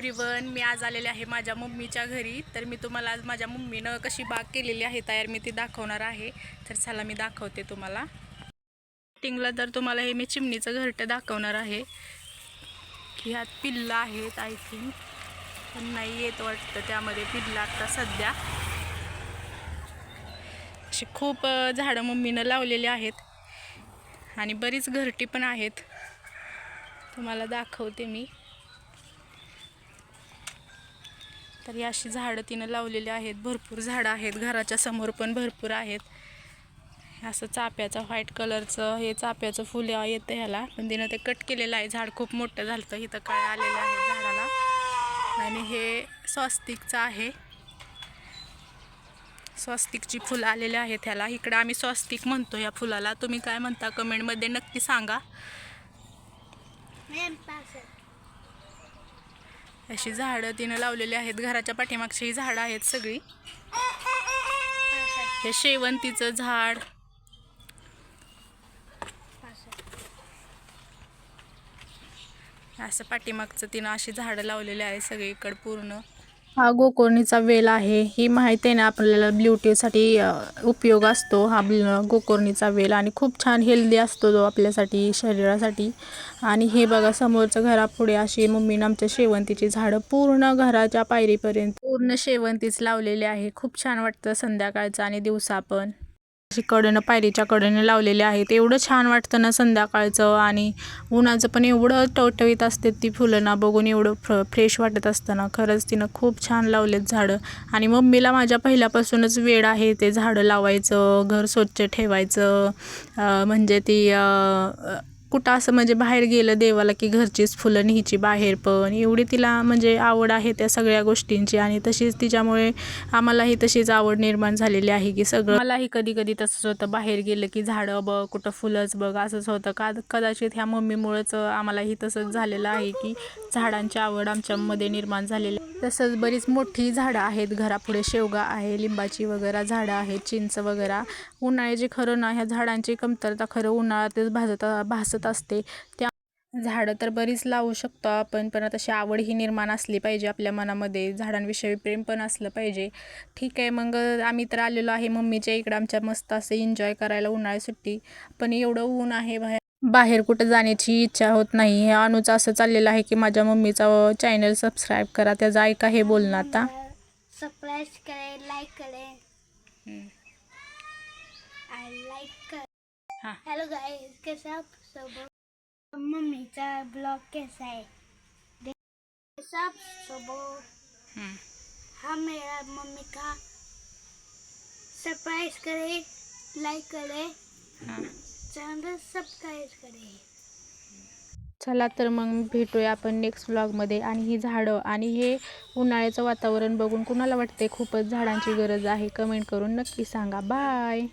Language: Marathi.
एव्हरीवन, मी आज आलेले आहे माझ्या मम्मीच्या घरी. तर मी तुम्हाला आज माझ्या मम्मीनं कशी बाग केलेली आहे तयार मी ती दाखवणार आहे. तर चला मी दाखवते तुम्हाला. टिंगला तर तुम्हाला हे मी चिमणीचं घरटं दाखवणार आहे. ह्यात पिल्लं आहेत आय थिंक, पण नाही येत वाटतं त्यामध्ये पिल्लं आता सध्या. अशी खूप झाडं मम्मीनं लावलेली आहेत आणि बरीच घरटी पण आहेत. तुम्हाला दाखवते मी. तर या अशी झाडं तिनं लावलेली आहेत. भरपूर झाडं आहेत, घराच्या समोर पण भरपूर आहेत. असं चाफ्याचं व्हाईट कलरचं हे चाफ्याचं फुल येतं ह्याला, पण तिनं ते कट केलेलं आहे. झाड खूप मोठं झालं तर इथं काय आलेलं आहे झाडाला. आणि हे स्वस्तिकचं आहे, स्वस्तिकची फुलं आलेली आहेत ह्याला. इकडं आम्ही स्वस्तिक म्हणतो या फुलाला. तुम्ही काय म्हणता कमेंटमध्ये नक्की सांगा. अशी झाडं तिनं लावलेली आहेत. घराच्या पाठीमागची ही झाडं आहेत सगळी. हे शेवंतीचं झाड, असं पाठीमागचं तिनं अशी झाडं लावलेली आहे सगळीकडे पूर्ण. हा गोकर्णीचा वेल आहे. ही माहिती आहे ना आपल्याला, ब्युटीसाठी उपयोग असतो हा गोकर्णीचा वेल. आणि खूप छान हेल्दी असतो तो आपल्यासाठी, शरीरासाठी. आणि हे बघा समोरचं घरापुढे अशी मम्मीनं आमच्या शेवंतीची झाडं पूर्ण घराच्या पायरीपर्यंत पूर्ण शेवंतीच लावलेली आहे. खूप छान वाटतं संध्याकाळचं आणि दिवसा पण. अशी कडेनं पायरीच्या कडेनं लावलेले आहेत. एवढं छान वाटतं ना संध्याकाळचं. आणि उन्हाचं पण एवढं टवटवीत असते ती फुलं ना, बघून एवढं फ्रेश वाटत असतं ना. खरंच तिनं खूप छान लावलेत झाडं. आणि मम्मीला माझ्या पहिल्यापासूनच वेड आहे ते झाडं लावायचं, घर स्वच्छ ठेवायचं. म्हणजे ती कुठं असं म्हणजे बाहेर गेलं देवाला की घरचीच फुलं न्यायची बाहेर पण. एवढी तिला म्हणजे आवड आहे त्या सगळ्या गोष्टींची. आणि तशीच तिच्यामुळे आम्हालाही तशीच आवड निर्माण झालेली आहे की सगळं. मलाही कधी कधी तसंच होतं, बाहेर गेलं की झाडं बघ, कुठं फुलंच बघ, असंच होतं. कदाचित ह्या मम्मीमुळेच आम्हालाही तसंच झालेलं आहे की झाडांची आवड आमच्यामध्ये निर्माण झालेली. तसंच बरीच मोठी झाडं आहेत घरापुढे. शेवगा आहे, लिंबाची वगैरे झाडं आहेत, चिंच वगैरे. उन्हाळ्याची खरं ना ह्या झाडांची कमतरता खरं उन्हाळ्यातच भासत असते. त्या झाडं तर बरीच लावू शकतो आपण, पण तशी आवड ही निर्माण असली पाहिजे आपल्या मनामध्ये. झाडांविषयी प्रेम पण असलं पाहिजे. ठीक आहे, मग आम्ही तर आलेलो आहे मम्मीच्या इकडं आमच्या मस्त असं एन्जॉय करायला उन्हाळी सुट्टी. पण एवढं ऊन आहे बाहेर कुठं जाण्याची इच्छा होत नाही. हे अनुचं असं चाललेलं आहे की माझ्या मम्मीचा चॅनल सबस्क्राईब करा. त्याचं ऐका हे बोलणं आता. सबस्क्राइब करें, लाइक करें, लाइक कर. हाँ हेलो गाइस, कैसे आप सब? मम्मीचा ब्लॉग कैसा है? सब सब हाँ, मेरा मम्मी का सरप्राइज करें, लाइक करें, चॅनल सबस्क्राइब करें. चला तर मग भेटूया आपण नेक्स्ट व्लॉगमध्ये. आणि ही झाडं आणि हे उन्हाळ्याचं वातावरण बघून कुणाला वाटते खूपच झाडांची गरज आहे, कमेंट करून नक्की सांगा. बाय.